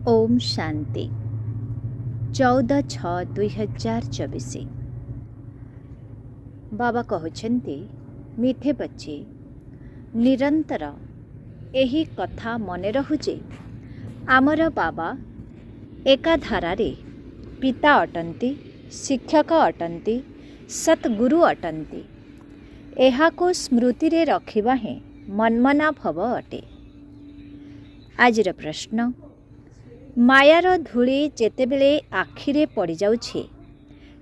ओम शांति 14/6/2024। बाबा कहते मीठे बच्चे निरंतर यही कथा मन रहुजे आमर बाबा एकाधारे पिता अटंती, शिक्षक अटंती, सतगुरु अटंती। एहाको स्मृति रे रखिबा हे मनमना भव अटे। आजिर प्रश्न, मायार धूली जेतेबेले आखिरे पड़ जाउछि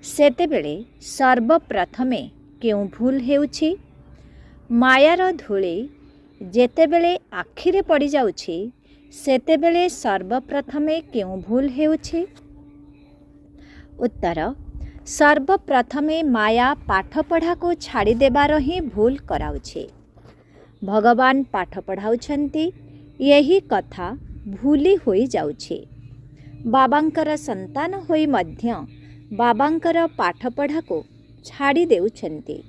सेतेबेले सर्वप्रथमे केउ भूल हेउछि? मायार धूली जेतेबेले आखिरे पड़ जाउछि सेतेबेले सर्वप्रथमे केउ भूल हेउछि? उत्तर, सर्वप्रथमे माया पाठ पढ़ा को छाड़ी देबार ही भूल कराउछि। भगवान पाठ पढ़ाउछंती, यही कथा भूली होई जाउछि। बाबांकर संतान होई मध्य बाबांकर पाठ पढ़ा को छाड़ी देउछंती,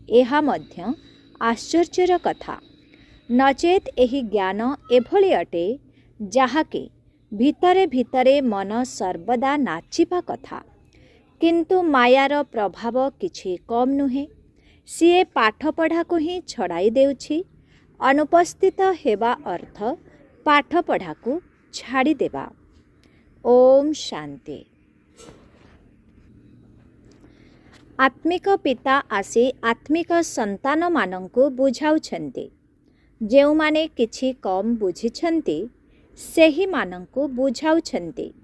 एहा मध्य आश्चर्यर कथा। नचेत एही ज्ञान एभली अटे जाहाके भितरे भितरे मन सर्वदा नाचिबा कथा। किंतु मायार प्रभाव किछि कम नुहे। सीए पाठ पढ़ा को ही छड़ाई देउछि। अनुपस्थित हेबा अर्थ पाठ पढ़ा को छाड़ी देबा। ओम शांति। आत्मिक पिता आसी आत्मिक संतान मानंकु बुझाउछंती। जेउ माने किछि कम बुझिछंती सेही मानंकु बुझाउछंती।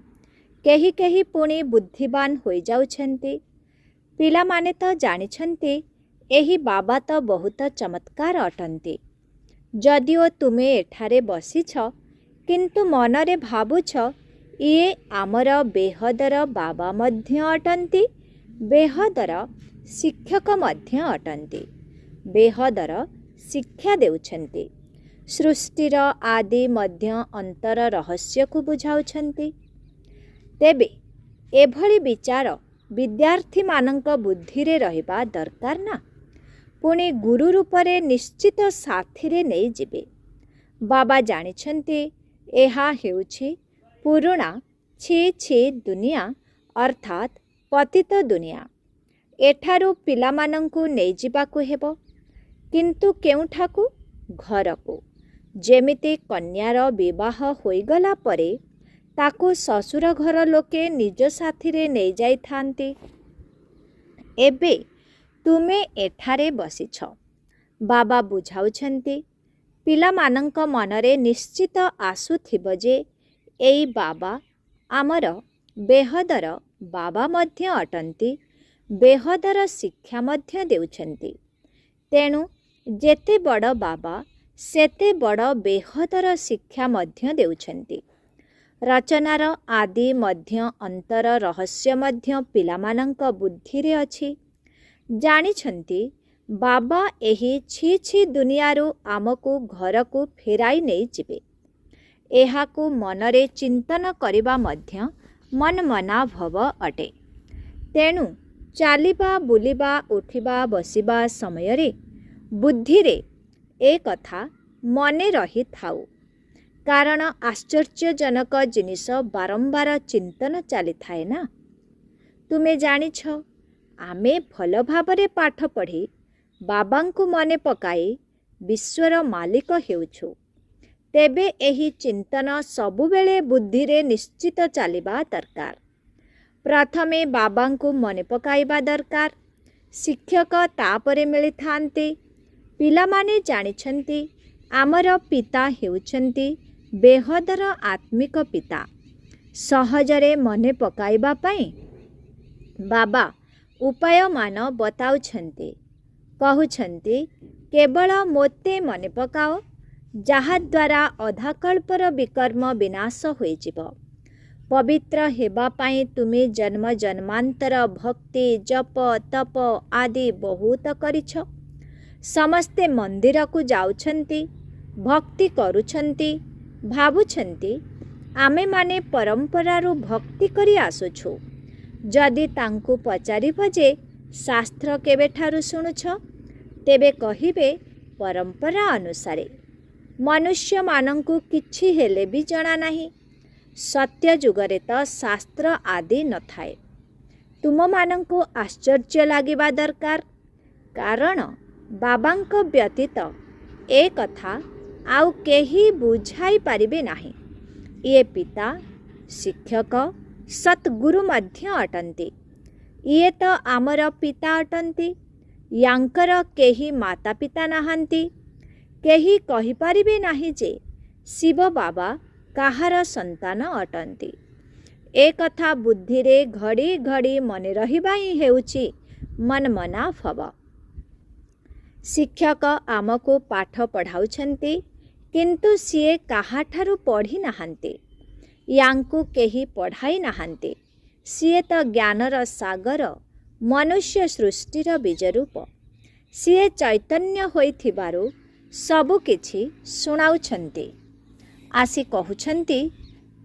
केही केही पुणी बुद्धिवान होई जाउछंती। पिला माने तो जानिछंती एही बाबा तो बहुत चमत्कार अटंती। जदिओ तुमे एठारे बसिछ किंतु मनरे भाबुछ ये आमर बेहदर बाबा मध्य अटंती, बेहदर शिक्षक मध्य अटंती, बेहदर शिक्षा देउछंती। सृष्टिर आदि मध्य अंतर रहस्य को बुझाउछंती। तेबे एभली विचार विद्यार्थी मानंक बुद्धि रे रहिबा दरकार ना। पुणी गुरु रूपरे निश्चित साथी रे नै जिबे। बाबा जानिछंती एहा हेउछि पुरुणा छी छी दुनिया अर्थात पतित दुनिया। एठारु पिला मानंकु नै जिबाकु हेबो। किंतु केउठाकु? घरकु। जेमिति कन्यार विवाह होइगला परे ताकु ससुर घर लोके निज साथी रे नै जाई थांती। एबे तुमे एठारे बसिछ। बाबा बुझाउछंती पिला मानंक मनरे निश्चित आसुथिबो जे एई बाबा आमर बेहदर बाबा मध्य अटंती, बेहदर शिक्षा मध्य देउछंती। तेणु जेते बड़ बाबा सेते बड़ बेहदर शिक्षा मध्य देउछंती। रचनार आदि मध्य अंतर रहस्य मध्य पिला मानंक बुद्धि रे अछि। जानिछंती बाबा एही छी छी दुनियारू आमको घर को फेराई नहीं जिबे। एहाकु मनरे चिंतन करिबा मध्य मनमना भव अटे। तेणु चालिबा बुलिबा उठिबा बसिबा समय रे बुद्धि रे ए कथा मने रही थाउ। कारण आश्चर्यजनक जिनिस बारंबार चिंतन चली थाए ना। तुमे जानिछ आमे भल भाबरे पाठ पढ़ी बाबांकु मने पकाई विश्वर मालिक हेउछु। तेबे एही चिंतन सबुबेले बुद्धि रे निश्चित चलिबा दरकार। प्रथमे बाबांकु मने पकाइबा दरकार। शिक्षक तापरे मिली थांती। पिला माने जानिछंती आमर पिता हेउछंती बेहदर आत्मिक पिता। सहजरे मने पकाइबा पई बाबा उपाय मान बताउछंती। कहउछंती केवल मोते मने पकाओ, जहा द्वारा अधाकल्पर विकर्म विनाश होई जिवो। पवित्र हेबा पाई तुमे जन्म जन्मांतर भक्ति जप तप आदि बहुत करिछ। समस्ते मंदिर को जाउछंती, भक्ति करुछंती, भाबुछंती आमे माने परंपरारू भक्ति करी आसुछु। जदि तांकु पचारिब जे शास्त्र केबेठारू शुणुछ तेबे कहिबे परंपरा अनुसारे। मनुष्य मानंकु किछि हेले भी जणा नाही। सत्य जुगरे तो शास्त्र आदि न थाए। तुम मानंको आश्चर्य लागिबा दरकार, कारण बाबांक व्यतीत ए कथा आउ केही बुझाई पारिबे नाही। ये पिता शिक्षक सतगुरु मध्य अटंती। ये तो आमर पिता अटंती। यांकर केही माता पिता नाहांती। केही कहि पारिबे नाही जे शिव बाबा काहार संतान अटंती। ए कथा बुद्धि रे घड़ी घड़ी मने रहिबा ही हेउची मनमना फब। शिक्षक आमको पाठ पढ़ाउछंती, किंतु सीए काहाठारु पढ़ी नाहांती। यांकु केही पढ़ाई नाहांती। सीए तो ज्ञानर सागर, मनुष्य सृष्टिर बीजरूप। सीए चैतन्य होइथिबारु सबु किछि सुनाउछंती। आसी कहुछंती,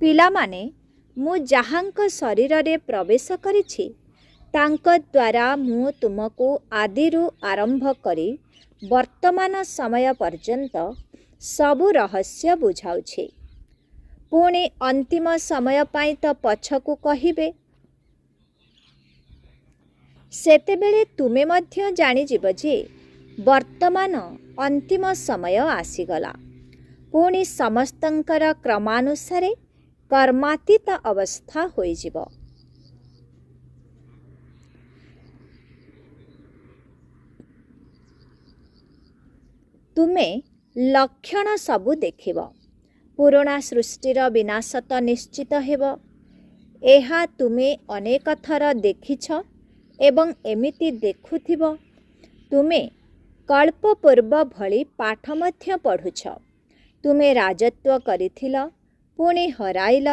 पिलामाने मु जाहांक शरीर रे प्रवेश करिछि, तांक द्वारा मु तुमको आदिरु आरंभ करी वर्तमान समय पर्यंत सबु रहस्य बुझाउछि। पुणी अंतिम समय पाई तो पछकु कहिबे। सेतेबेले तुमे मध्य जानि जिव जे वर्तमान अंतिम समय आसीगला। पुणी समस्तंकर क्रमानुसारे कर्मातीत अवस्था होई जिव। तुमे लक्षण सबु देखिब। पुराणा सृष्टिर विनाश तो निश्चित हेब। एहा तुमे अनेक थर देखिछ एवं एमिति देखुथिब। तुमे कल्प पूर्व भली पाठ मध्य पढ़ुछ। तुमे राजत्व करिथिल, पुणी हराइल,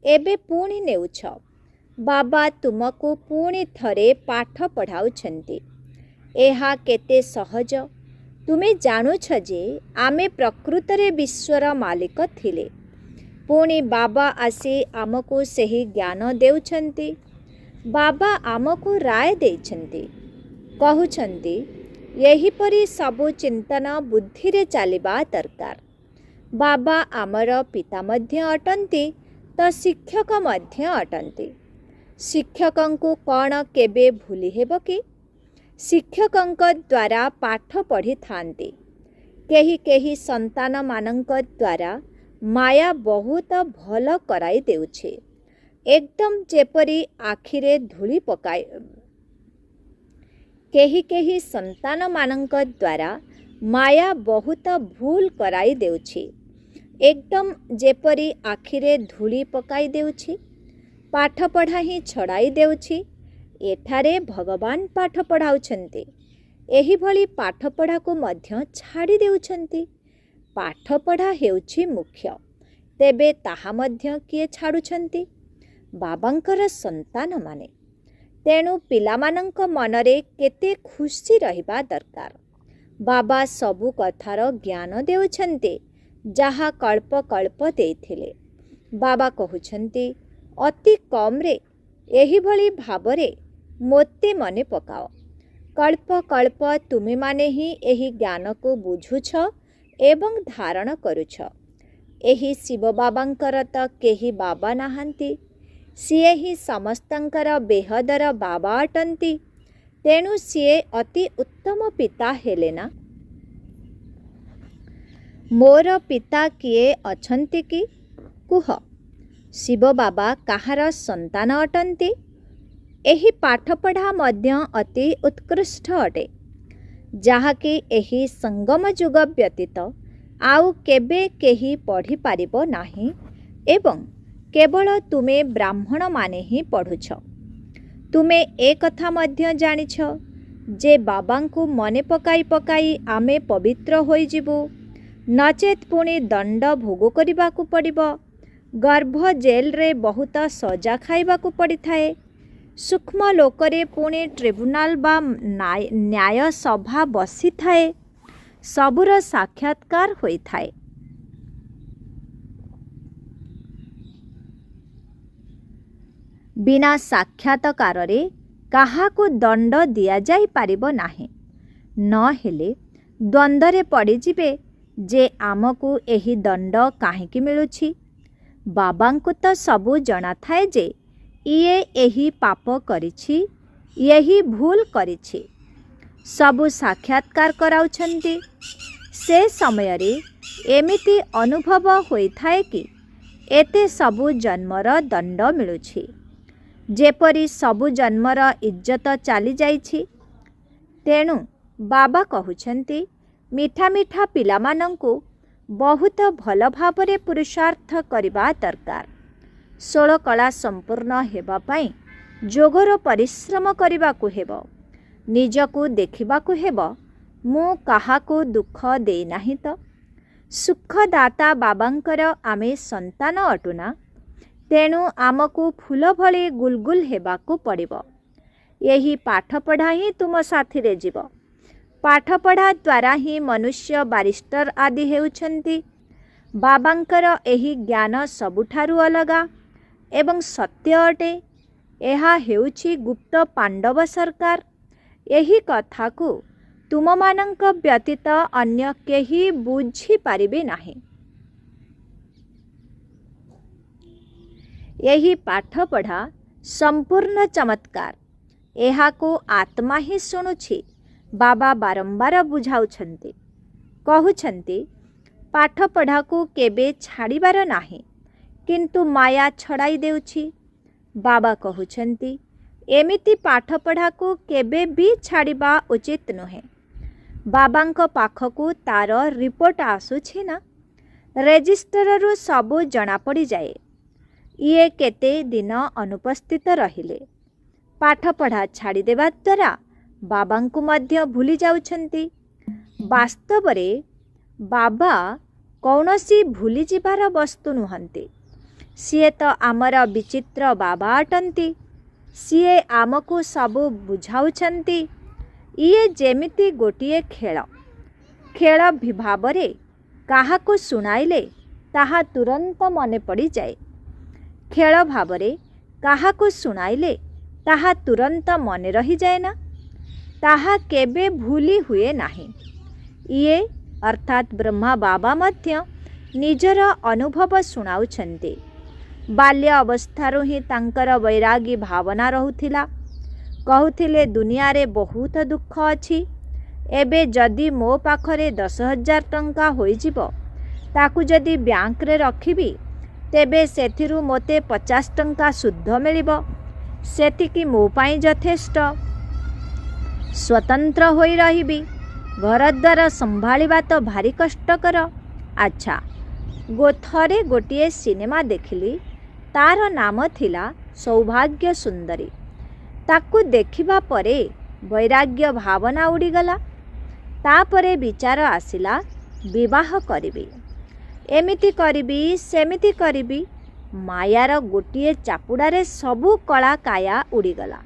एबे पुणी नेउछ। बाबा तुमको पुणी थरे पाठ पढ़ाउछंती। एहा केते सहज। तुमे जानुछ जे आमे प्रकृतरे विश्वर मालिक थिले। पुणी बाबा आसी आमको सेही ज्ञान देउछंती। बाबा आमको राय देइछंती, कहुछंती यही परी सबु चिंतन बुद्धि रे चलिबा दरकार। बाबा आमर पिता मध्य अटंती, तो शिक्षक मध्य अटंती। शिक्षकंकु कौन केबे भूली हेब कि? शिक्षकंक द्वारा पाठ पढ़ी थांती। केही केही संतान मानंक द्वारा माया बहुत भल कराई देउछे, एकदम जेपरी आखिरे धूली पकाई। केही केही संतान मानंक द्वारा माया बहुत भूल कराई देउछी, एकदम जेपरी आखिरे धूली पकाई देउछी। पाठ पढ़ा ही छड़ाई देउछी। एठारे भगवान पाठ पढ़ाउछंती, एही भली पाठ पढ़ा को मध्य छाड़ी देउछंती। पाठ पढ़ा हेउछि मुख्य, तेबे ताहा मध्य किए छाड़ुछंती? बाबांकर संतान माने। तेणु पिलामानंक मनरे केते खुशी रहिबा दरकार। बाबा सबु कथार ज्ञान देउछंती, जहा कल्प कल्प देइथिले। बाबा कहुछंती, अति कम रे एही भली भावरे मोते मने पकाओ। कल्प कल्प तुमे माने ही एही ज्ञान को बुझुछ एवं धारण करुछ। एही शिव बाबांकर त केही बाबा नाहांती। सीए ही समस्तंकर बेहदर बाबा अटंती। तेणु सीए अति उत्तम पिता हेले ना। मोर पिता किए अछंती कि कुह? शिव बाबा काहार संतान अटंती? एही पाठपढ़ा मध्य अति उत्कृष्ट अटे, जहाँकि एही संगम जुग व्यतीत आउ केबे केही पढ़ी पारिबो नाही एवं केवल तुमे ब्राह्मण माने ही पढ़ुछ। तुमे ए कथा मध्य जानिछ जे बाबांकु मने पकाई पकाई आमे पवित्र होई जिबु, नचेत पुणी दंड भोग करिबाकु पड़िबो। गर्भ जेल रे बहुत सजा खाइबाकु पड़ी थाए। सूक्ष्म लोकरे पुणे ट्रिब्यूनाल बा न्याय सभा बसी थाए। सबुर साक्षात्कार होई थाए। बिना साक्षात्कार रे काहाकु दंड दिया जाई पारिबो नाही। न हेले द्वंद्वरे पड़ी जिबे जे आमकु एही दंड काहेकि मिलुछि। बाबांकु तो सबू जଣା थाए जे इए एही पाप करिछि, यही भूल करिछि। सबू साक्षात्कार कराउछन्ति। से समय रे एमिति अनुभव होइथाए कि एते सबू जन्मर दंड मिलुछि, जेपरी सबू जन्मर इज्जत चली जाइछि। तेणु बाबा कहउछन्ति मीठा मीठा पिलामानंकु बहुत भल भावरे पुरुषार्थ करिबा दरकार। 16 कला संपूर्ण हेबा पई जोगर परिश्रम करिबाकु हेबो। निजकु देखिबाकु हेबो मु काहाकु दुख देई नाही तो। सुखदाता बाबांकर आमे संतान अटुना। तेणु आमको फूल भली गुलगुल हेबाकु पड़िबो। यही पाठ पढ़ा ही तुम साथी रे जीव। पाठ पढ़ा द्वारा ही मनुष्य बारिस्टर आदि हेउछन्ति। बाबांकर एही ज्ञान सबुठारु अलगा एवं सत्य अटे। एहा हेउछि गुप्त पांडव सरकार। यही कथा को तुम मानंक व्यतीत अन्य केही बुझी पारिबे नाही। यही पाठ पढ़ा संपूर्ण चमत्कार। एहा को आत्मा ही शुणुछि। बाबा बारंबार बुझाउछन्ति। कहउछन्ति पाठ पढ़ा को केबे छाड़ीबार नाही, किंतु माया छड़ाई देउछि। बाबा कहउछन्ति एमिति पाठ पढ़ा को केबे भी छाड़ीबा उचित नुहे। बाबांक पाखकु तार रिपोर्ट आसुछि ना। रेजिस्टर रु सबु जना पड़ी जाए ये केते दिन अनुपस्थित रहिले। पाठ पढ़ा छाड़ी देवा द्वारा बाबांकु मध्य भूली जाउछन्ति। वास्तव रे बाबा कौनसी भूली जिबार वस्तु नुहंती। सीए तो आमर विचित्र बाबा अटंती। सीए आमको सबु बुझाउछन्ति। ये जेमिति गोटिए खेल। खेल भावरे काहाको सुनाइले ताहा तुरंत मने पड़ी जाए। खेल भावरे काहाको सुनाइले ताहा तुरंत मने रही जाए ना। ताहा केबे भूली हुए नाही। ये अर्थात ब्रह्मा बाबा मध्य निजर अनुभव सुनाउछन्ति। बाल्य अवस्थारु ही तांकर वैरागी भावना रहुथिला। कहूथिले दुनिया रे बहुत दुख अछि। एबे जदि मो पाखरे 10,000 टंका होई जिवो, ताकु जदि बैंक रे रखिबी तेबे सेथिरु मोते 50 टंका शुद्ध मिलिबो। सेतिकी मो पाई यथेष्ट। स्वतंत्र होई रहिबी। घर द्वार संभालिबा तो भारी कष्टकर। अच्छा थरे गोटिए सिनेमा देखिली। तार नाम थिला सौभाग्य सुंदरी। ताकु देखिबा परे वैराग्य भावना उड़ीगला। तापरे विचार आसिला विवाह करिबी, एमिति करिबी सेमिति करिबी। मायार गोटिए चापुड़ारे सबु कला काया उड़ीगला।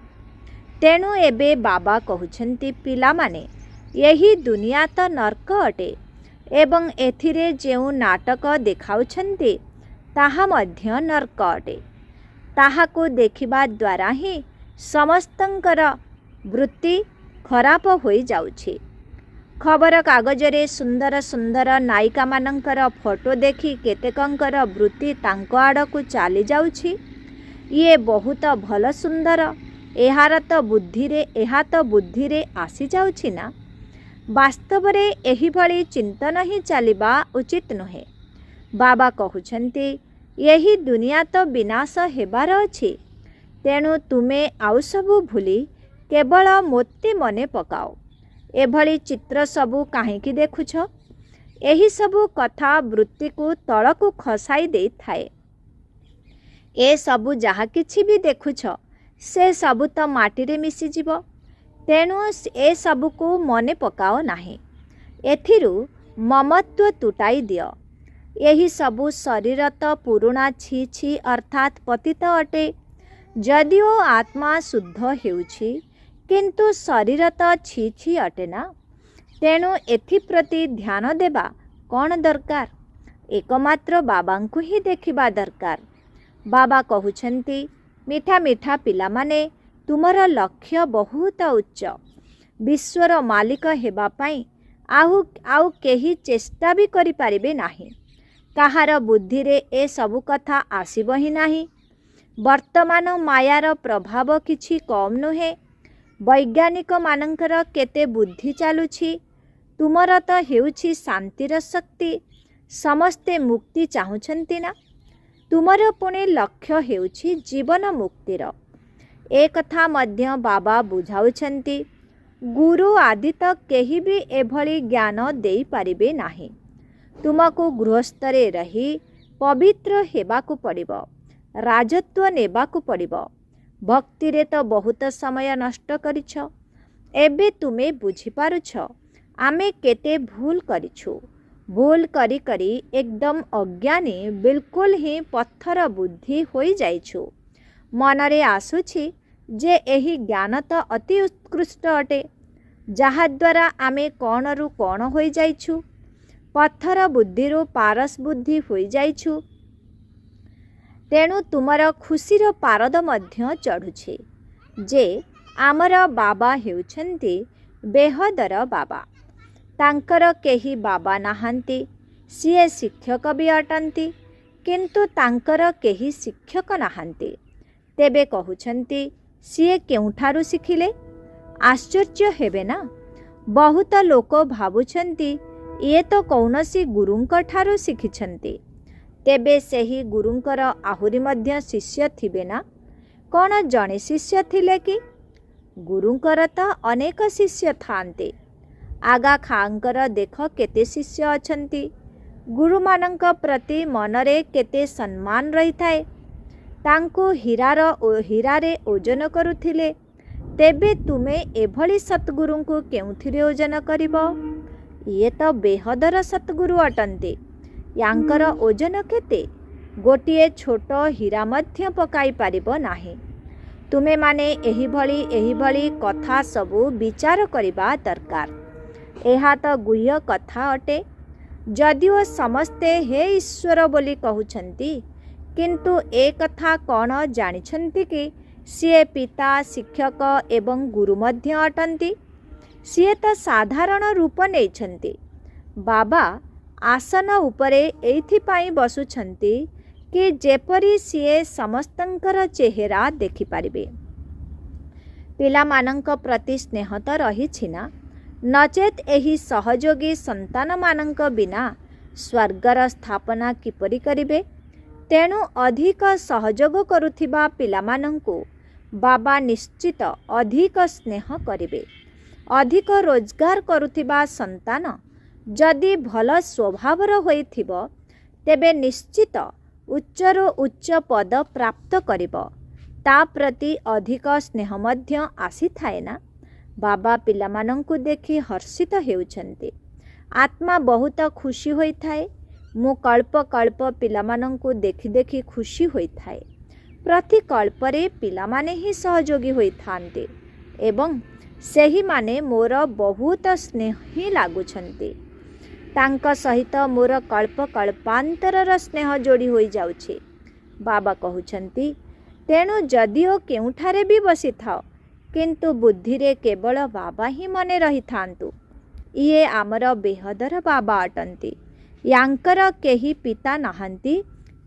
तेणु एबे बाबा कहउछन्ति पिला माने यही दुनिया तो नर्क अटे एवं एथिरे जेउ नाटक देखाउछन्ति ताहा मध्य नर्क अटे। ताहाको देखिबा द्वारा ही समस्तंकर वृत्ति खराब होई जाउछि। खबर कागजरे सुंदर सुंदर नायिका मानंकर फोटो देखी केतेकंकर वृत्ति तांको आड़कु चली जाउछि। ये बहुत भल सुंदर। एहार तो बुद्धि रे आसी जाउछि ना। वास्तव रे एही भली चिंतन ही चलिबा उचित नुहे। बाबा कहउछन्ति यही दुनिया तो विनाश हेबार अछि। तेणु तुमे आउ सबु भूली केवल मोते मने पकाओ। एभली चित्र सबु काहींकी देखुछ? एही सबु कथा वृत्ति को तलकु खसाई दे थाए। ए सबु जहा किछि भी देखुछ से सबु तो माटी रे मिसी जिवो। तेणु ए सबु को मने पकाओ नाही। एथिरु ममत्व तुटाई दियो। यही सबु शरीर तो पुरुणा छी छी अर्थात पतित अटे। जदिओ आत्मा शुद्ध हेउछि किंतु शरीर तो छी छी अटे ना। तेणु एथिप्रति ध्यान देबा कौन दरकार? एकमात्र बाबांकु ही देखिबा दरकार। बाबा कहउछन्ति मीठा मीठा पिला माने तुमर लक्ष्य बहुत उच्च। विश्वर मालिक हेबा पाई आउ केही चेष्टा भी करि पारिबे नाही। କାହାର ବୁଦ୍ଧିରେ ଏ ସବୁ କଥା ଆସିବ ହିଁ ନାହିଁ। ବର୍ତ୍ତମାନ ମାୟାର ପ୍ରଭାବ କିଛି କମ୍ ନୁହେଁ। ବୈଜ୍ଞାନିକମାନଙ୍କର କେତେ ବୁଦ୍ଧି ଚାଲୁଛି। ତୁମର ତ ହେଉଛି ଶାନ୍ତିର ଶକ୍ତି। ସମସ୍ତେ ମୁକ୍ତି ଚାହୁଁଛନ୍ତି ନା? ତୁମର ପୁଣି ଲକ୍ଷ୍ୟ ହେଉଛି ଜୀବନ ମୁକ୍ତିର। ଏ କଥା ମଧ୍ୟ ବାବା ବୁଝାଉଛନ୍ତି। ଗୁରୁ ଆଦି ତ କେହି ବି ଏଭଳି ଜ୍ଞାନ ଦେଇପାରିବେ ନାହିଁ। ତୁମକୁ ଗୃହସ୍ଥରେ ରହି ପବିତ୍ର ହେବାକୁ ପଡ଼ିବ, ରାଜତ୍ୱ ନେବାକୁ ପଡ଼ିବ। ଭକ୍ତିରେ ତ ବହୁତ ସମୟ ନଷ୍ଟ କରିଛ। ଏବେ ତୁମେ ବୁଝିପାରୁଛ ଆମେ କେତେ ଭୁଲ କରିଛୁ। ଭୁଲ କରି କରି ଏକଦମ ଅଜ୍ଞାନୀ, ବିଲକୁଲ ହିଁ ପଥର ବୁଦ୍ଧି ହୋଇଯାଇଛୁ। ମନରେ ଆସୁଛି ଯେ ଏହି ଜ୍ଞାନ ତ ଅତି ଉତ୍କୃଷ୍ଟ ଅଟେ, ଯାହାଦ୍ୱାରା ଆମେ କ'ଣରୁ କ'ଣ ହୋଇଯାଇଛୁ, ପଥର ବୁଦ୍ଧିରୁ ପାରସ ବୁଦ୍ଧି ହୋଇଯାଇଛୁ। ତେଣୁ ତୁମର ଖୁସିର ପାରଦ ମଧ୍ୟ ଚଢ଼ୁଛି ଯେ ଆମର ବାବା ହେଉଛନ୍ତି ବେହଦର ବାବା। ତାଙ୍କର କେହି ବାବା ନାହାନ୍ତି। ସିଏ ଶିକ୍ଷକ ବି ଅଟନ୍ତି, କିନ୍ତୁ ତାଙ୍କର କେହି ଶିକ୍ଷକ ନାହାନ୍ତି। ତେବେ କହୁଛନ୍ତି ସିଏ କେଉଁଠାରୁ ଶିଖିଲେ? ଆଶ୍ଚର୍ଯ୍ୟ ହେବେ ନା। ବହୁତ ଲୋକ ଭାବୁଛନ୍ତି ଇଏ ତ କୌଣସି ଗୁରୁଙ୍କ ଠାରୁ ଶିଖିଛନ୍ତି। ତେବେ ସେହି ଗୁରୁଙ୍କର ଆହୁରି ମଧ୍ୟ ଶିଷ୍ୟ ଥିବେ ନା? କ'ଣ ଜଣେ ଶିଷ୍ୟ ଥିଲେ କି? ଗୁରୁଙ୍କର ତ ଅନେକ ଶିଷ୍ୟ ଥାଆନ୍ତି। ଆଗା ଖାଁଙ୍କର ଦେଖ କେତେ ଶିଷ୍ୟ ଅଛନ୍ତି। ଗୁରୁମାନଙ୍କ ପ୍ରତି ମନରେ କେତେ ସମ୍ମାନ ରହିଥାଏ। ତାଙ୍କୁ ହୀରାରେ ଓଜନ କରୁଥିଲେ। ତେବେ ତୁମେ ଏଭଳି ସତ୍ଗୁରୁଙ୍କୁ କେଉଁଥିରେ ଓଜନ କରିବ? ଇଏ ତ ବେହଦର ସତ୍ଗୁରୁ ଅଟନ୍ତି। ୟାଙ୍କର ଓଜନ କେତେ? ଗୋଟିଏ ଛୋଟ ହୀରା ମଧ୍ୟ ପକାଇ ପାରିବ ନାହିଁ। ତୁମେମାନେ ଏହିଭଳି କଥା ସବୁ ବିଚାର କରିବା ଦରକାର। ଏହା ତ ଗୁହ୍ୟ କଥା ଅଟେ। ଯଦିଓ ସମସ୍ତେ ହେ ଈଶ୍ୱର ବୋଲି କହୁଛନ୍ତି, କିନ୍ତୁ ଏ କଥା କ'ଣ ଜାଣିଛନ୍ତି କି ସିଏ ପିତା, ଶିକ୍ଷକ ଏବଂ ଗୁରୁ ମଧ୍ୟ ଅଟନ୍ତି? ସିଏ ତ ସାଧାରଣ ରୂପ ନେଇଛନ୍ତି। ବାବା ଆସନ ଉପରେ ଏଇଥିପାଇଁ ବସୁଛନ୍ତି କି ଯେପରି ସିଏ ସମସ୍ତଙ୍କର ଚେହେରା ଦେଖିପାରିବେ। ପିଲାମାନଙ୍କ ପ୍ରତି ସ୍ନେହ ତ ରହିଛି ନା? ନଚେତ୍ ଏହି ସହଯୋଗୀ ସନ୍ତାନମାନଙ୍କ ବିନା ସ୍ୱର୍ଗର ସ୍ଥାପନା କିପରି କରିବେ? ତେଣୁ ଅଧିକ ସହଯୋଗ କରୁଥିବା ପିଲାମାନଙ୍କୁ ବାବା ନିଶ୍ଚିତ ଅଧିକ ସ୍ନେହ କରିବେ। ଅଧିକ ରୋଜଗାର କରୁଥିବା ସନ୍ତାନ ଯଦି ଭଲ ସ୍ୱଭାବର ହୋଇଥିବ, ତେବେ ନିଶ୍ଚିତ ଉଚ୍ଚରୁ ଉଚ୍ଚ ପଦ ପ୍ରାପ୍ତ କରିବ। ତା ପ୍ରତି ଅଧିକ ସ୍ନେହ ମଧ୍ୟ ଆସିଥାଏ ନା? ବାବା ପିଲାମାନଙ୍କୁ ଦେଖି ହର୍ଷିତ ହେଉଛନ୍ତି। ଆତ୍ମା ବହୁତ ଖୁସି ହୋଇଥାଏ। ମୁଁ କଳ୍ପ କଳ୍ପ ପିଲାମାନଙ୍କୁ ଦେଖି ଦେଖି ଖୁସି ହୋଇଥାଏ। ପ୍ରତି କଳ୍ପରେ ପିଲାମାନେ ହିଁ ସହଯୋଗୀ ହୋଇଥାନ୍ତି ଏବଂ ସେହିମାନେ ମୋର ବହୁତ ସ୍ନେହୀ ଲାଗୁଛନ୍ତି। ତାଙ୍କ ସହିତ ମୋର କଳ୍ପ କଳ୍ପାନ୍ତରର ସ୍ନେହ ଯୋଡ଼ି ହୋଇଯାଉଛି। ବାବା କହୁଛନ୍ତି, ତେଣୁ ଯଦିଓ କେଉଁଠାରେ ବି ବସିଥାଅ, କିନ୍ତୁ ବୁଦ୍ଧିରେ କେବଳ ବାବା ହିଁ ମନେ ରହିଥାନ୍ତୁ। ଇଏ ଆମର ବେହଦର ବାବା ଅଟନ୍ତି। ୟାଙ୍କର କେହି ପିତା ନାହାନ୍ତି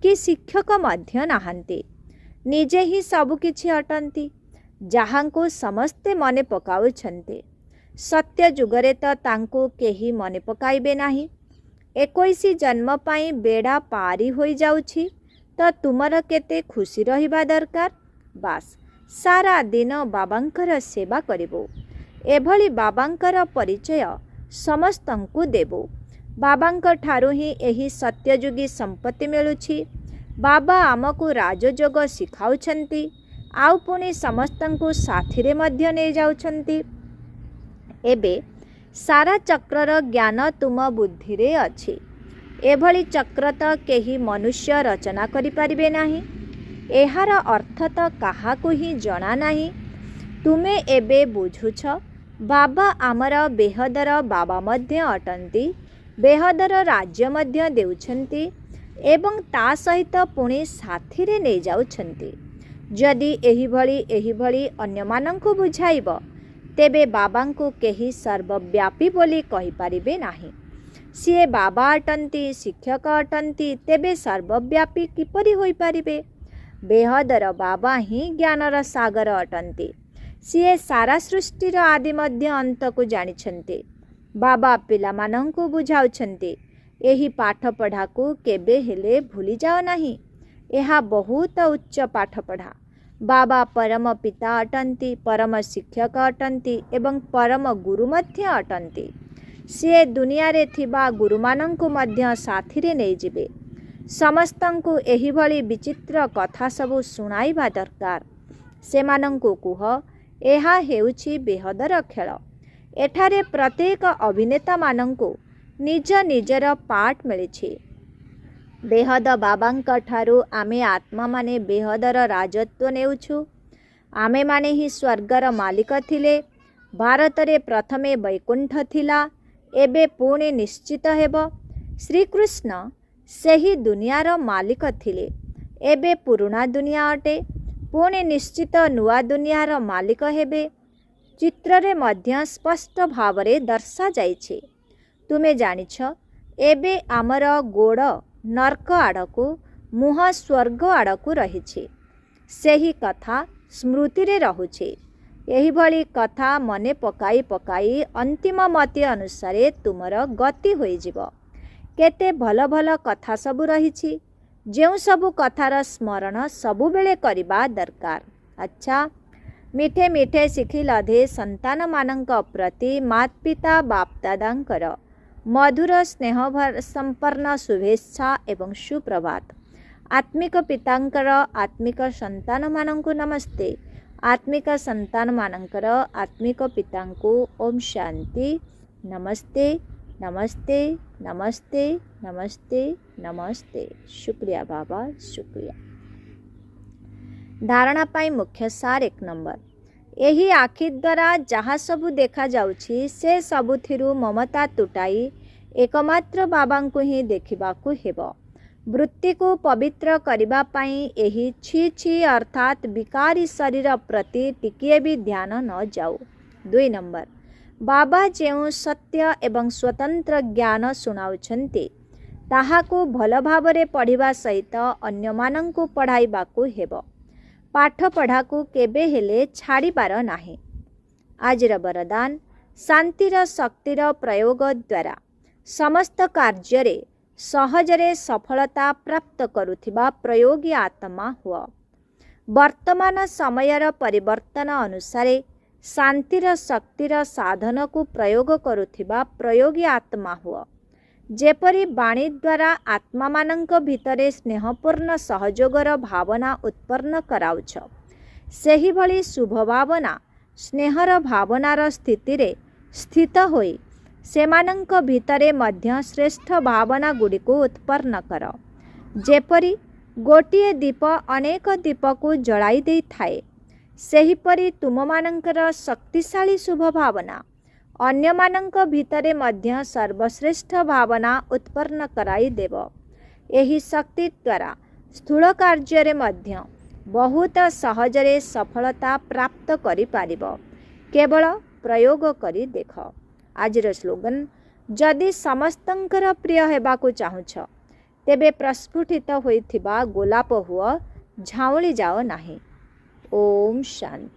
କି ଶିକ୍ଷକ ମଧ୍ୟ ନାହାନ୍ତି। ନିଜେ ହିଁ ସବୁକିଛି ଅଟନ୍ତି, ଯାହାଙ୍କୁ ସମସ୍ତେ ମନେ ପକାଉଛନ୍ତି। ସତ୍ୟ ଯୁଗରେ ତ ତାଙ୍କୁ କେହି ମନେ ପକାଇବେ ନାହିଁ। 21 ଜନ୍ମ ପାଇଁ ବେଡ଼ା ପାରି ହୋଇଯାଉଛି ତ ତୁମର କେତେ ଖୁସି ରହିବା ଦରକାର। ବାସ୍ ସାରା ଦିନ ବାବାଙ୍କର ସେବା କରିବୁ। ଏଭଳି ବାବାଙ୍କର ପରିଚୟ ସମସ୍ତଙ୍କୁ ଦେବୁ। ବାବାଙ୍କ ଠାରୁ ହିଁ ଏହି ସତ୍ୟଯୁଗୀ ସମ୍ପତ୍ତି ମିଳୁଛି। ବାବା ଆମକୁ ରାଜଯୋଗ ଶିଖାଉଛନ୍ତି, ଆଉ ପୁଣି ସମସ୍ତଙ୍କୁ ସାଥିରେ ମଧ୍ୟ ନେଇଯାଉଛନ୍ତି। ଏବେ ସାରା ଚକ୍ରର ଜ୍ଞାନ ତୁମ ବୁଦ୍ଧିରେ ଅଛି। ଏଭଳି ଚକ୍ର ତ କେହି ମନୁଷ୍ୟ ରଚନା କରିପାରିବେ ନାହିଁ। ଏହାର ଅର୍ଥ ତ କାହାକୁ ହିଁ ଜଣା ନାହିଁ। ତୁମେ ଏବେ ବୁଝୁଛ, ବାବା ଆମର ବେହଦର ବାବା ମଧ୍ୟ ଅଟନ୍ତି। ବେହଦର ରାଜ୍ୟ ମଧ୍ୟ ଦେଉଛନ୍ତି ଏବଂ ତା ସହିତ ପୁଣି ସାଥିରେ ନେଇଯାଉଛନ୍ତି। ଯଦି ଏହିଭଳି ଅନ୍ୟମାନଙ୍କୁ ବୁଝାଇବ, ତେବେ ବାବାଙ୍କୁ କେହି ସର୍ବବ୍ୟାପୀ ବୋଲି କହିପାରିବେ ନାହିଁ। सीए बाबा अटंती शिक्षक अटंती तेबे सर्वव्यापी किपरि होई पारिबे। बेहदर बाबा ही ज्ञानर सागर अटंती। सीए सारा सृष्टिर आदि मध्य अंत को जानिछन्ते। बाबा पिलामानंकु बुझाउछन्ते एही पाठ पढ़ा को केबे हेले भूली जाओ नाही। एहा बहुत उच्च पाठ पढ़ा। बाबा परम पिता अटंती, परम शिक्षक अटंती एवं परम गुरु मध्य अटंती। सी दुनिया रे थिबा गुरुमानंकु मध्य साथीरे नहीं जिबे। समस्तंकु एही भली विचित्र कथा सबु सुनाइबा दरकार। सेमानंकु कुह एहा हेउछि बेहदर खेल। एठारे प्रत्येक अभिनेता मानंकु निज निजर पाठ मिलिछि। बेहद बाबांक ठारू आमे आत्मा माने बेहदर राजत्व नेउछु। आमे माने ही स्वर्गर मालिक थिले। भारतरे प्रथमे वैकुंठ थिला, एबे पुणे निश्चित हेब। श्रीकृष्ण सेही दुनियार मालिक थिले, एबे पुरुणा दुनिया अटे। पुणे निश्चित नुआ दुनियार मालिक हेबे। चित्ररे मध्य स्पष्ट भावरे दर्शा जाइछे। तुमे जानिछ एबे आमर गोड़ नर्क आड़कू मुह स्वर्ग आड़कू रहिछे। सेही कथा स्मृति रे रहुछे। एही भली कथा मने पकाई पकाई अंतिम मति अनुसारे तुमर गति होई जिवो। केते भल भल कथा सबु रहिछि, जेउ सबु कथार स्मरण सबु बेले करिबा दरकार। अच्छा, मिठे मिठे शिखी लधे संतान मानंक प्रति मात पिता बापदादांकर मधुर स्नेह संपन्न शुभेच्छा एवं सुप्रभात। आत्मिक पितांकर आत्मिक संतान मानंकु नमस्ते। आत्मिक संतान मानंकर आत्मिक पितांकु ओम शांति। नमस्ते नमस्ते नमस्ते नमस्ते नमस्ते। शुक्रिया बाबा, शुक्रिया। धारणा पाई मुख्य सार 1 नंबर। एही आखि द्वारा जहाँ सबु देखा जाउछि से सबुथिरु ममता तुटाई एकमात्र बाबांकु ही देखिबाकु हेबो। वृत्ति को पवित्र करिबा पाई एही छी छी अर्थात विकारी शरीर प्रति टिकिए भी ध्यान न जाऊ। 2 नंबर। बाबा जेउ सत्य एवं स्वतंत्र ज्ञान सुनाउछन्ति ताहाकु भल भावरे पढ़िबा सहित अन्य मानंकु पढ़ाइबाकु हेबो। पाठ पढ़ा को केबे हेले छाड़ीबार नाही। आजिर वरदान शांतिर शक्तिर प्रयोग द्वारा समस्त कार्य सहजरे सफलता प्राप्त करुथिबा प्रयोगी आत्मा हुआ। वर्तमान समयर परिवर्तन अनुसारे शांतिर शक्तिर साधन को प्रयोग करुथिबा प्रयोगी आत्मा हुआ। जेपरी बाणी द्वारा आत्मा मानंक भितरे स्नेहपूर्ण सहयोगर भावना उत्पन्न कराउछ, सेही भली शुभ भावना स्नेहर भावनार स्थितिरे स्थित होई सेमानंक भितरे मध्य श्रेष्ठ भावना गुड़िको उत्पन्न कर। जेपरी गोटिए दीप अनेक दीप को जलाई दे थाए, सेहीपरि तुममानंकर शक्तिशाली शुभ भावना अन्य मानंक भितरे मध्य सर्वश्रेष्ठ भावना उत्पन्न कराई देव। एही शक्ति द्वारा स्थूल कार्य मध्य बहुत सहजरे सफलता प्राप्त करि पारिबो। केवल प्रयोग करी देख। आजिर स्लोगन, जदि समस्तंकर प्रिय हेबाकु चाहुछ तेबे प्रस्फुटित होइथिबा गोलाप हुआ, झाउली जाओ नाही। ओम शांति।